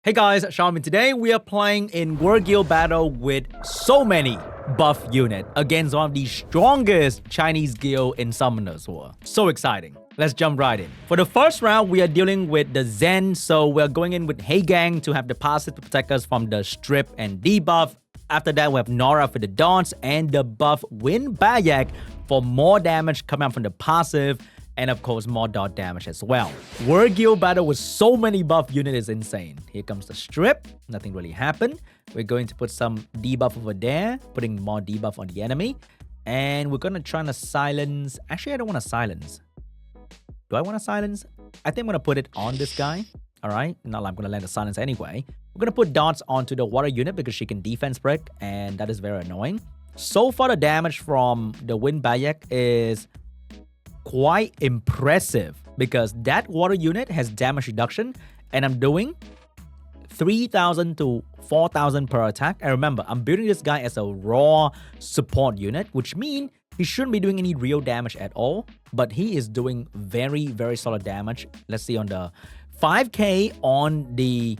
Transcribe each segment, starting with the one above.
Hey guys, SeanB. Today we are playing in World Guild Battle with so many buff unit against one of the strongest Chinese guild in Summoners War. So exciting. Let's jump right in. For the first round, we are dealing with the Zen, so we're going in with Hey Gang to have the passive to protect us from the strip and debuff. After that, we have Nora for the dance and the buff Win Bayek for more damage coming out from the passive. And of course, more dot damage as well. World Guild Battle with so many buff units is insane. Here comes the strip. Nothing really happened. We're going to put some debuff over there, putting more debuff on the enemy. And we're going to try to silence. Actually, I don't want to silence. Do I want to silence? I think I'm going to put it on this guy. All right. Not like I'm going to land the silence anyway. We're going to put dots onto the water unit because she can defense break. And that is very annoying. So far, the damage from the Win Bayek is quite impressive because that water unit has damage reduction and I'm doing 3,000 to 4,000 per attack. And remember, I'm building this guy as a raw support unit, which means he shouldn't be doing any real damage at all, but he is doing very, very solid damage. Let's see on the 5k on the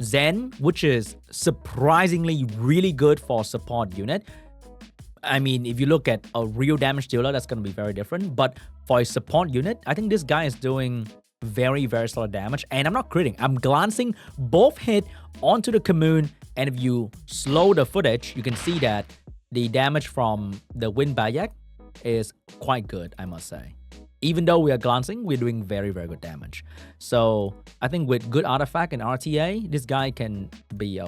Zen, which is surprisingly really good for support unit. I mean, if you look at a real damage dealer, that's going to be very different. But for a support unit, I think this guy is doing very, very solid damage. And I'm not critting. I'm glancing both hit onto the commune. And if you slow the footage, you can see that the damage from the Win Bayek is quite good, I must say. Even though we are glancing, we're doing very, very good damage. So I think with good artifact and RTA, this guy can be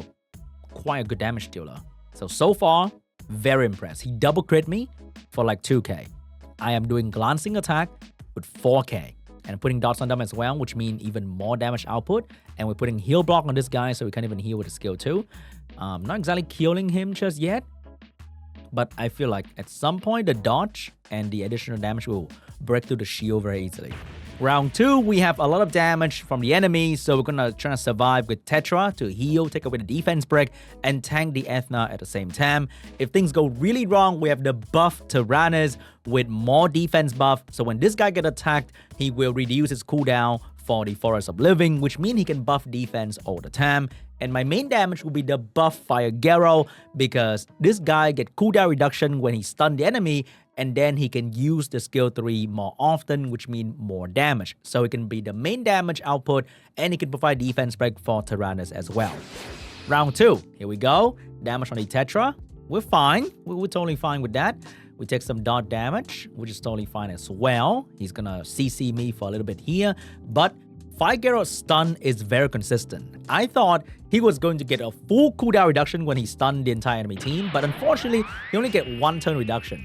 quite a good damage dealer. So far, very impressed. He double crit me for like 2k. I am doing glancing attack with 4k. And putting dots on them as well, which means even more damage output. And we're putting heal block on this guy so we can't even heal with the skill too. Not exactly killing him just yet. But I feel like at some point the dodge and the additional damage will break through the shield very easily. Round 2, we have a lot of damage from the enemy, so we're gonna try to survive with Tetra to heal, take away the defense break, and tank the Ethna at the same time. If things go really wrong, we have the buff Taranys with more defense buff, so when this guy gets attacked, he will reduce his cooldown for the Forest of Living, which means he can buff defense all the time. And my main damage will be the buff Fire Garo because this guy get cooldown reduction when he stun the enemy, and then he can use the skill 3 more often, which means more damage. So it can be the main damage output, and he can provide defense break for Taranys as well. Round 2, here we go. Damage on the Tetra. We're fine. We're totally fine with that. We take some dot damage, which is totally fine as well. He's gonna CC me for a little bit here, but Fire Garo's stun is very consistent. I thought he was going to get a full cooldown reduction when he stunned the entire enemy team, but unfortunately, he only get 1 turn reduction,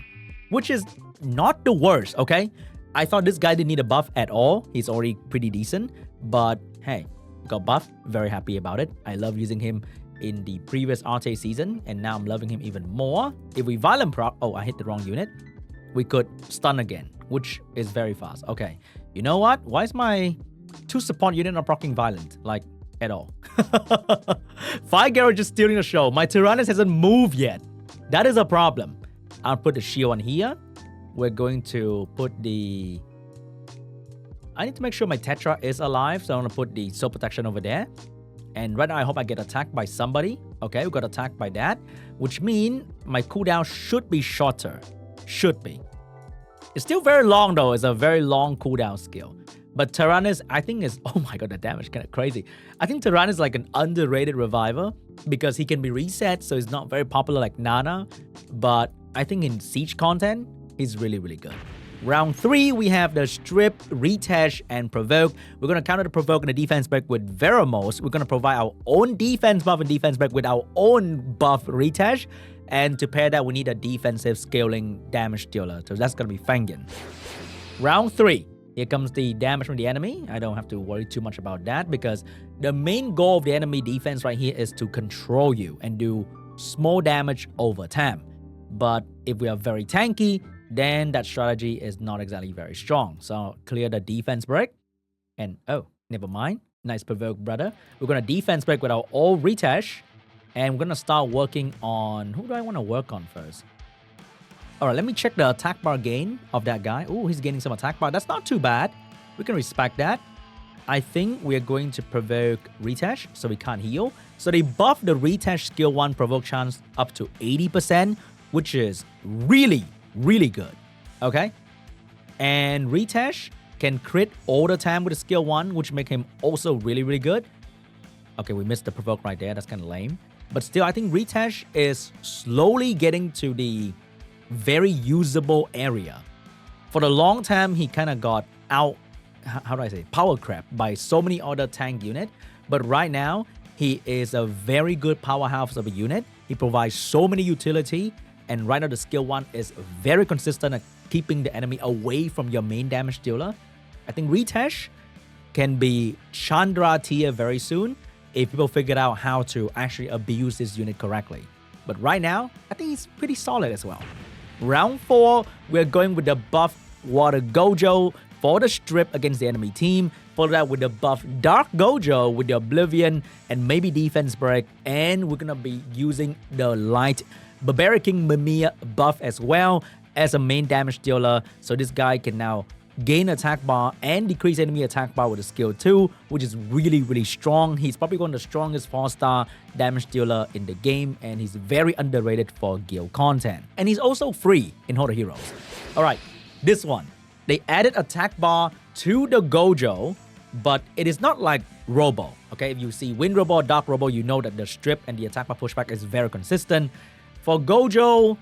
which is not the worst, okay? I thought this guy didn't need a buff at all. He's already pretty decent, but hey, got buff. Very happy about it. I love using him in the previous RTA season, and now I'm loving him even more. If we violent proc, oh, I hit the wrong unit. We could stun again, which is very fast. Okay, you know what? Why is my 2 support unit not proccing violent, like, at all? Fire Garo just stealing the show. My Taranys hasn't moved yet. That is a problem. I'll put the shield on here. We're going to put the... I need to make sure my Tetra is alive, so I'm going to put the soul protection over there. And right now, I hope I get attacked by somebody. Okay, we got attacked by that, which means my cooldown should be shorter. Should be. It's still very long, though. It's a very long cooldown skill. But Taranys, I think is... Oh my god, the damage kind of crazy. I think Taranys is like an underrated reviver because he can be reset, so he's not very popular like Nana. But I think in Siege content, he's really, really good. Round 3, we have the Strip, Retouch, and Provoke. We're going to counter the Provoke and the defense break with Veramos. We're going to provide our own defense buff and defense break with our own buff Retouch. And to pair that, we need a defensive scaling damage dealer. So that's going to be Fangian. Round 3. Here comes the damage from the enemy. I don't have to worry too much about that because the main goal of the enemy defense right here is to control you and do small damage over time. But if we are very tanky, then that strategy is not exactly very strong. So clear the defense break. And oh, never mind. Nice provoke, brother. We're going to defense break with our old Retouch. And we're going to start working on... Who do I want to work on first? Alright, let me check the attack bar gain of that guy. Oh, he's gaining some attack bar. That's not too bad. We can respect that. I think we're going to provoke Retouch, so we can't heal. So they buffed the Retouch skill 1 provoke chance up to 80%, which is really, really good. Okay? And Retouch can crit all the time with the skill 1, which make him also really, really good. Okay, we missed the provoke right there. That's kind of lame. But still, I think Retouch is slowly getting to the very usable area. For the long time, he kind of got out, how do I say, power crap by so many other tank units. But right now, he is a very good powerhouse of a unit. He provides so many utility. And right now, the skill 1 is very consistent at keeping the enemy away from your main damage dealer. I think Retouch can be Chandra tier very soon if people figure out how to actually abuse this unit correctly. But right now, I think he's pretty solid as well. Round 4, we're going with the buff Water Gojo for the strip against the enemy team. Follow that with the buff Dark Gojo with the Oblivion and maybe Defense Break. And we're going to be using the light Barbaric King Mimirr buff as well as a main damage dealer. So this guy can now gain attack bar and decrease enemy attack bar with a skill 2, which is really, really strong. He's probably one of the strongest 4-star damage dealer in the game, and he's very underrated for guild content. And he's also free in Horde Heroes. Alright, this one. They added attack bar to the Gojo, but it is not like Robo. Okay, if you see Wind Robo or Dark Robo, you know that the strip and the attack bar pushback is very consistent. For Gojo,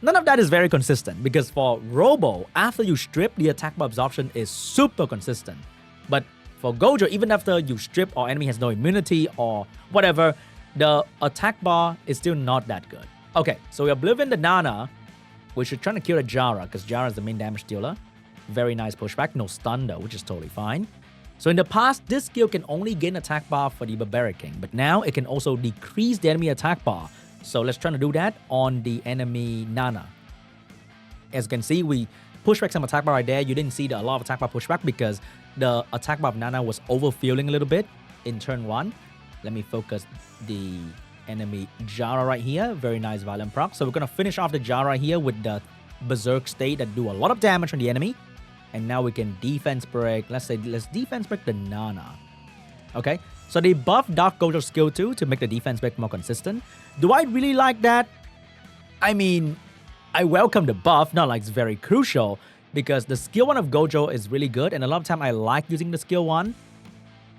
none of that is very consistent because for Robo, after you strip, the attack bar absorption is super consistent. But for Gojo, even after you strip or enemy has no immunity or whatever, the attack bar is still not that good. Okay, so we Oblivion the Nana. We should try to kill the Jara because Jara is the main damage dealer. Very nice pushback, no stun though, which is totally fine. So in the past, this skill can only gain attack bar for the Barbaric King, but now it can also decrease the enemy attack bar. So let's try to do that on the enemy Nana. As you can see, we push back some attack bar right there. You didn't see a lot of attack bar pushback because the attack bar of Nana was overfilling a little bit in turn 1. Let me focus the enemy Jara right here. Very nice violent proc. So we're going to finish off the Jara here with the Berserk state that do a lot of damage on the enemy. And now we can defense break. Let's defense break the Nana. Okay. So they buff Dark Gojo skill 2 to make the defense break more consistent. Do I really like that? I mean, I welcome the buff, not like it's very crucial because the skill 1 of Gojo is really good. And a lot of time I like using the skill 1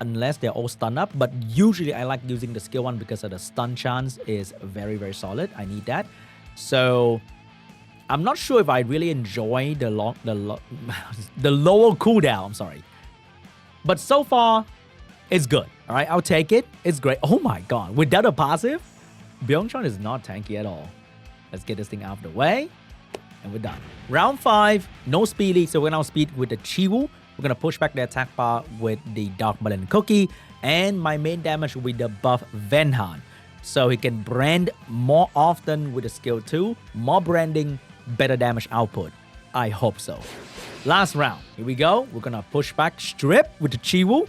unless they're all stunned up. But usually I like using the skill 1 because of the stun chance is very, very solid. I need that. So I'm not sure if I really enjoy the lower cooldown. I'm sorry. But so far, it's good. All right, I'll take it. It's great. Oh my god. Without a passive, Byung-chun is not tanky at all. Let's get this thing out of the way. And we're done. Round 5, no speed lead. So we're going to speed with the Chiwu. We're going to push back the attack bar with the Dark Melon Cookie. And my main damage will be the buff Venhan. So he can brand more often with the skill 2. More branding, better damage output. I hope so. Last round. Here we go. We're going to push back Strip with the Chiwu.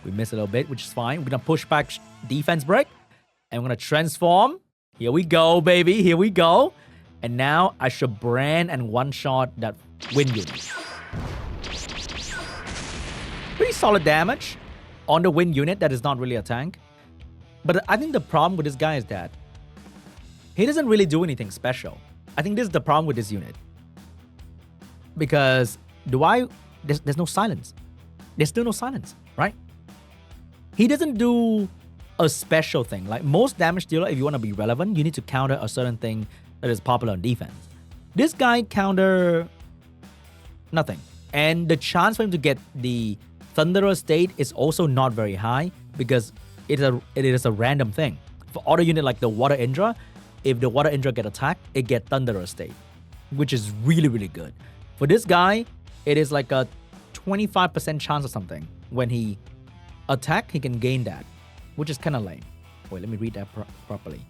We missed a little bit, which is fine. We're going to push back defense break. And we're going to transform. Here we go, baby. Here we go. And now I should brand and one-shot that wind unit. Pretty solid damage on the wind unit that is not really a tank. But I think the problem with this guy is that he doesn't really do anything special. I think this is the problem with this unit. Because there's no silence. There's still no silence, right? He doesn't do a special thing. Like most damage dealer, if you want to be relevant, you need to counter a certain thing that is popular on defense. This guy counter nothing. And the chance for him to get the Thunderer state is also not very high because it is a random thing. For other unit like the Water Indra, if the Water Indra get attacked, it get Thunderer state, which is really, really good. For this guy, it is like a 25% chance or something. When he attack, he can gain that, which is kind of lame. Wait, let me read that properly.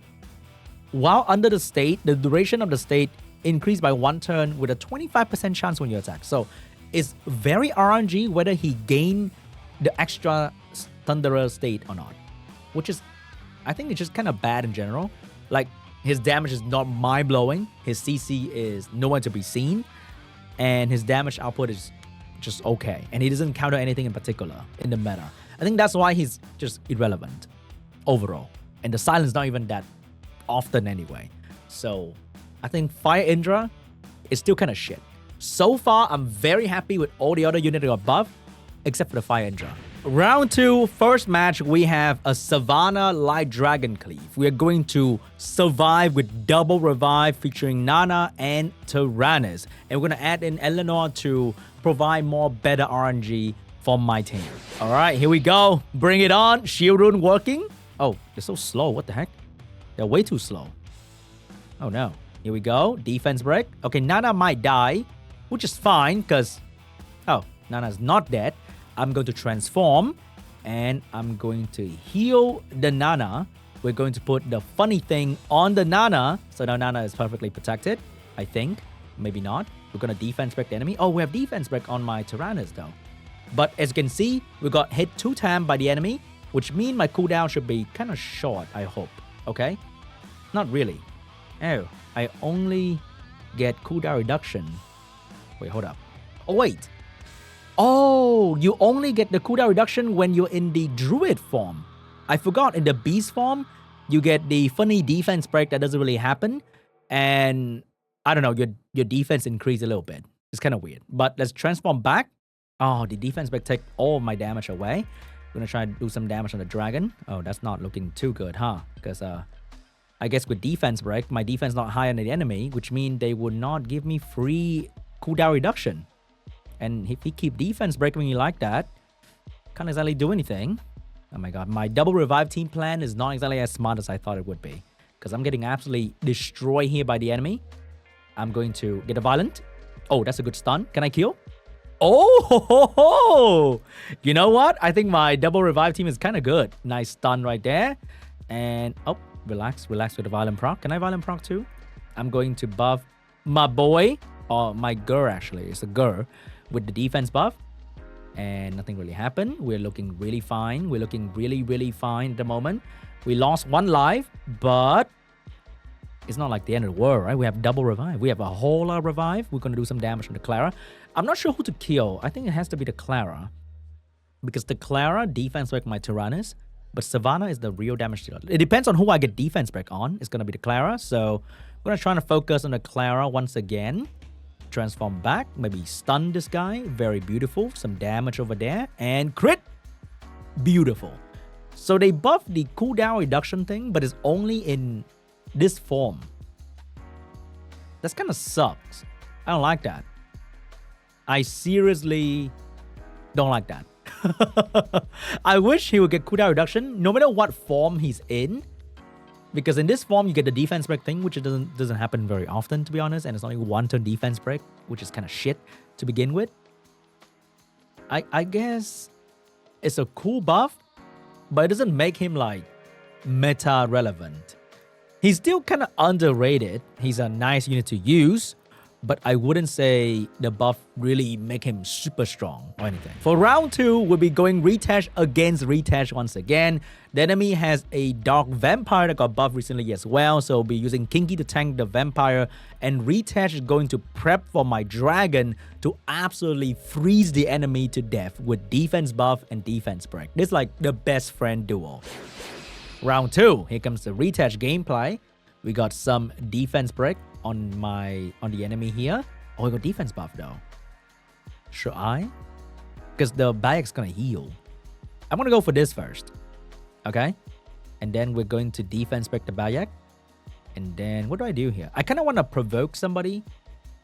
While under the state, the duration of the state increased by 1 turn with a 25% chance when you attack. So it's very RNG whether he gained the extra Thunderer state or not, which is, I think it's just kind of bad in general. Like his damage is not mind-blowing. His CC is nowhere to be seen. And his damage output is just okay. And he doesn't counter anything in particular in the meta. I think that's why he's just irrelevant overall. And the silence not even that often anyway. So I think Fire Indra is still kind of shit. So far, I'm very happy with all the other units that got buffed, except for the Fire Indra. Round 2, first match, we have a Savannah Light Dragon Cleave. We are going to survive with double revive featuring Nana and Taranys. And we're going to add in Eleanor to provide more better RNG for my team. All right, here we go. Bring it on. Shield rune working. Oh, they're so slow. What the heck? They're way too slow. Oh no. Here we go. Defense break. Okay, Nana might die, which is fine because... Oh, Nana's not dead. I'm going to transform and I'm going to heal the Nana. We're going to put the funny thing on the Nana. So now Nana is perfectly protected, I think. Maybe not. We're going to defense break the enemy. Oh, we have defense break on my Taranys though. But as you can see, we got hit 2 times by the enemy, which means my cooldown should be kind of short, I hope. Okay? Not really. Oh, I only get cooldown reduction. Wait, hold up. Oh, wait. Oh, you only get the cooldown reduction when you're in the druid form. I forgot, in the beast form, you get the funny defense break that doesn't really happen. And I don't know, your defense increase a little bit. It's kind of weird. But let's transform back. Oh, the defense break take all my damage away. We're going to try to do some damage on the dragon. Oh, that's not looking too good, huh? Because I guess with defense break, my defense not higher than the enemy, which means they would not give me free cooldown reduction. And if he keep defense breaking me like that, can't exactly do anything. Oh my god, my double revive team plan is not exactly as smart as I thought it would be. Because I'm getting absolutely destroyed here by the enemy. I'm going to get a violent. Oh, that's a good stun. Can I kill? Oh, ho, ho, ho. You know what? I think my double revive team is kind of good. Nice stun right there. And, oh, relax with the violent proc. Can I violent proc too? I'm going to buff my boy, or my girl actually. It's a girl. With the defense buff, and nothing really happened. We're looking really fine. We're looking really, really fine at the moment. We lost 1 life, but it's not like the end of the world, right? We have double revive. We have a whole lot of revive. We're going to do some damage on the Clara. I'm not sure who to kill. I think it has to be the Clara, because the Clara defense break my Taranys, but Savannah is the real damage dealer. It depends on who I get defense break on. It's going to be the Clara, so we're going to try to focus on the Clara once again. Transform back, maybe stun this guy. Very beautiful. Some damage over there. And crit. Beautiful. So they buffed the cooldown reduction thing, but it's only in this form. That's kind of sucks. I don't like that. I seriously don't like that. I wish he would get cooldown reduction no matter what form he's in. Because in this form, you get the defense break thing, which it doesn't happen very often, to be honest. And it's only 1 turn defense break, which is kind of shit to begin with. I guess it's a cool buff, but it doesn't make him, like, meta relevant. He's still kind of underrated. He's a nice unit to use, but I wouldn't say the buff really make him super strong or anything. For round 2, we'll be going Retash against Retash once again. The enemy has a Dark Vampire that got buffed recently as well, so we'll be using Kinky to tank the Vampire, and Retash is going to prep for my Dragon to absolutely freeze the enemy to death with defense buff and defense break. This is like the best friend duo. Round 2, here comes the Retash gameplay. We got some defense break on the enemy here. Oh, we got defense buff though. Should I? Because the Bayek's gonna heal. I'm gonna go for this first. Okay? And then we're going to defense break the Bayek. And then what do I do here? I kind of want to provoke somebody.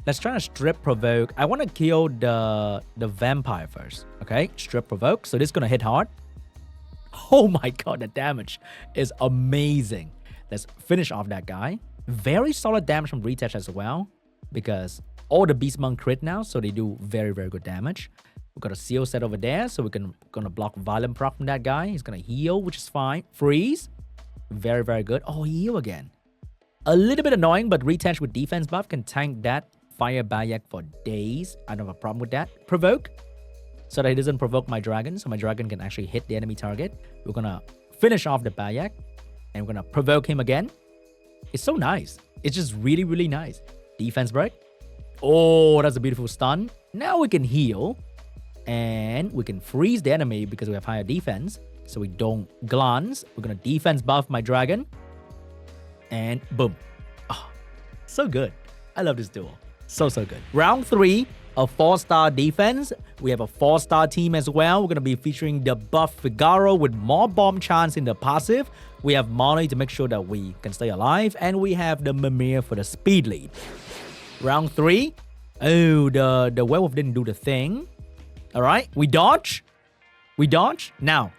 Let's try to strip provoke. I want to kill the vampire first. Okay? Strip provoke. So this is gonna hit hard. Oh my god, the damage is amazing. Let's finish off that guy. Very solid damage from Retash as well, because all the Beast Monk crit now, so they do very, very good damage. We've got a seal set over there, so we're gonna block violent proc from that guy. He's gonna heal, which is fine. Freeze. Very, very good. Oh, heal again. A little bit annoying, but Retash with defense buff can tank that Fire Bayek for days. I don't have a problem with that. Provoke, so that he doesn't provoke my dragon, so my dragon can actually hit the enemy target. We're gonna finish off the Bayek, and we're gonna provoke him again. It's so nice. It's just really, really nice. Defense break. Oh, that's a beautiful stun. Now we can heal. And we can freeze the enemy because we have higher defense. So we don't glance. We're going to defense buff my dragon. And boom. Oh, so good. I love this duel. So good. Round 3, a 4-star defense. We have a 4-star team as well. We're going to be featuring the buff Figaro with more bomb chance in the passive. We have Molly to make sure that we can stay alive. And we have the Mimirr for the speed lead. Round 3. Oh, the werewolf didn't do the thing. All right. We dodge. Now,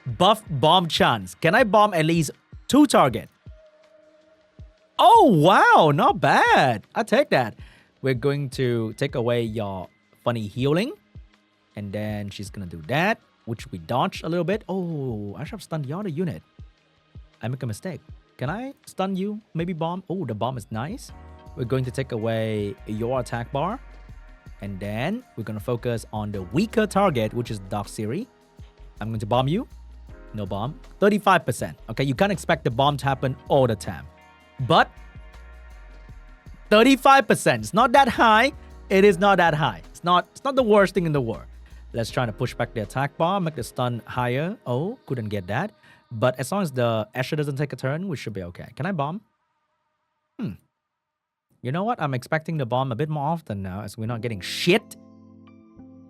buff bomb chance. Can I bomb at least 2 targets? Oh, wow. Not bad. I'll take that. We're going to take away your funny healing. And then she's going to do that, which we dodge a little bit. Oh, I should have stunned your other unit. I make a mistake. Can I stun you? Maybe bomb? Oh, the bomb is nice. We're going to take away your attack bar. And then we're going to focus on the weaker target, which is Dark Siri. I'm going to bomb you. No bomb. 35%. Okay, you can't expect the bomb to happen all the time. But 35%. It's not that high. It is not that high. It's not the worst thing in the world. Let's try to push back the attack bar, make the stun higher. Oh, couldn't get that. But as long as the Asher doesn't take a turn, we should be okay. Can I bomb? You know what? I'm expecting the bomb a bit more often now as we're not getting shit.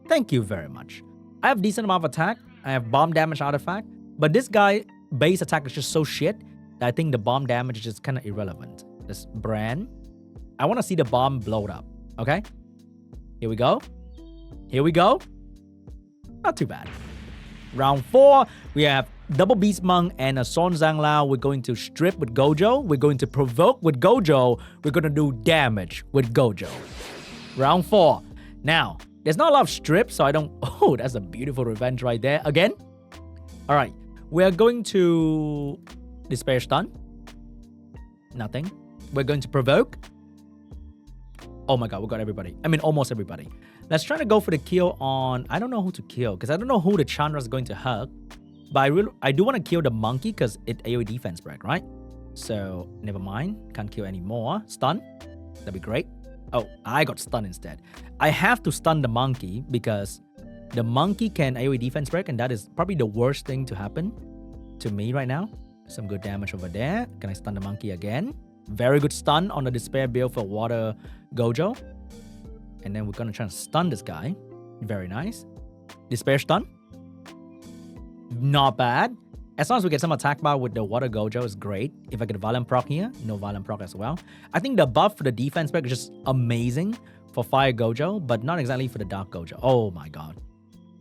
Thank you very much. I have decent amount of attack. I have bomb damage artifact. But this guy, base attack is just so shit that I think the bomb damage is just kind of irrelevant. This brand. I want to see the bomb blow up. Okay? Here we go. Not too bad. Round 4, we have double Beast Monk and a Son Zhang Lao. We're going to strip with Gojo. We're going to provoke with Gojo. We're going to do damage with Gojo. Round 4. Now, there's not a lot of strips, so I don't... Oh, that's a beautiful revenge right there. Again. All right. We're going to Despair Stun. Nothing. We're going to provoke. Oh my god, we got everybody. I mean, almost everybody. Let's try to go for the kill on... I don't know who to kill, because I don't know who the Chandra is going to hug. But I do want to kill the monkey, because it AoE defense break, right? So, never mind. Can't kill anymore. Stun. That'd be great. Oh, I got stunned instead. I have to stun the monkey, because the monkey can AoE defense break, and that is probably the worst thing to happen to me right now. Some good damage over there. Can I stun the monkey again? Very good stun on the Despair build for Water Gojo. And then we're going to try and stun this guy. Very nice. Despair stun. Not bad. As long as we get some attack bar with the Water Gojo is great. If I get Violent proc here, no Violent proc as well. I think the buff for the defense break is just amazing for Fire Gojo, but not exactly for the Dark Gojo. Oh my god.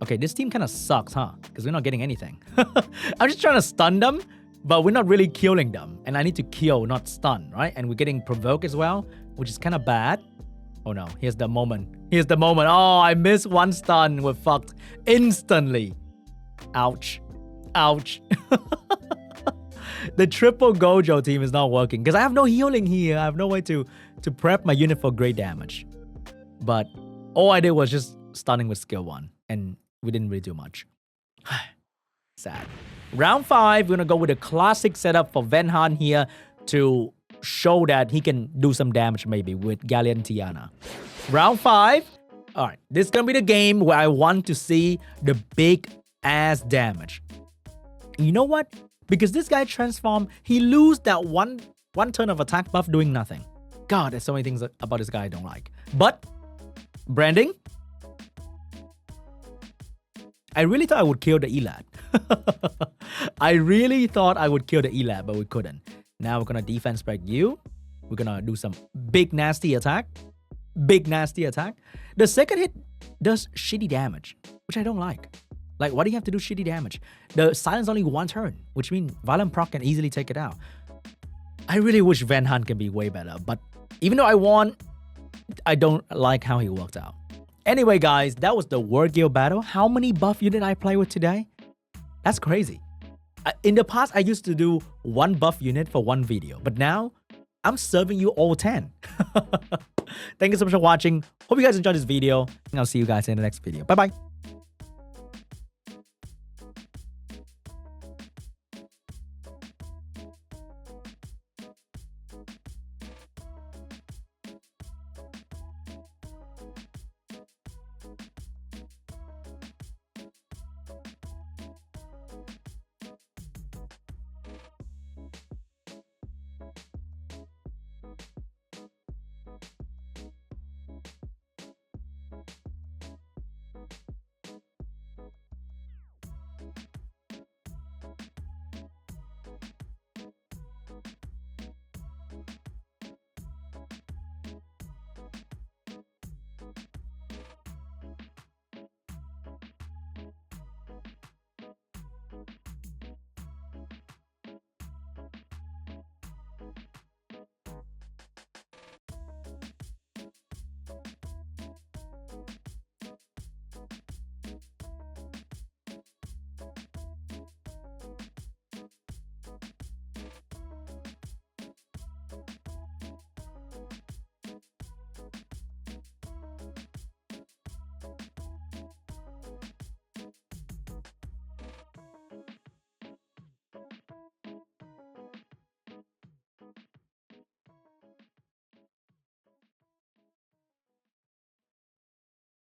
Okay, this team kind of sucks, huh? Because we're not getting anything. I'm just trying to stun them, but we're not really killing them. And I need to kill, not stun, right? And we're getting Provoke as well, which is kind of bad. Oh no, here's the moment. Oh, I missed one stun. We're fucked instantly. Ouch. The triple Gojo team is not working because I have no healing here. I have no way to prep my unit for great damage. But all I did was just stunning with skill 1. And we didn't really do much. Sad. Round 5, we're going to go with a classic setup for Venhan here to show that he can do some damage maybe with Galleon Tiana. Round 5. All right, this is going to be the game where I want to see the big ass damage. You know what? Because this guy transformed, he lose that one turn of attack buff doing nothing. God, there's so many things about this guy I don't like. But branding. I really thought I would kill the Elad. I really thought I would kill the Elad, but we couldn't. Now we're going to defense break you. We're going to do some big nasty attack. The second hit does shitty damage, which I don't like. Like, why do you have to do shitty damage? The silence only 1 turn, which means Violent proc can easily take it out. I really wish Van Han can be way better, but even though I won, I don't like how he worked out. Anyway, guys, that was the World Guild battle. How many buff unit I play with today? That's crazy. In the past, I used to do 1 buff unit for 1 video, but now I'm serving you all 10. Thank you so much for watching. Hope you guys enjoyed this video, and I'll see you guys in the next video. Bye-bye.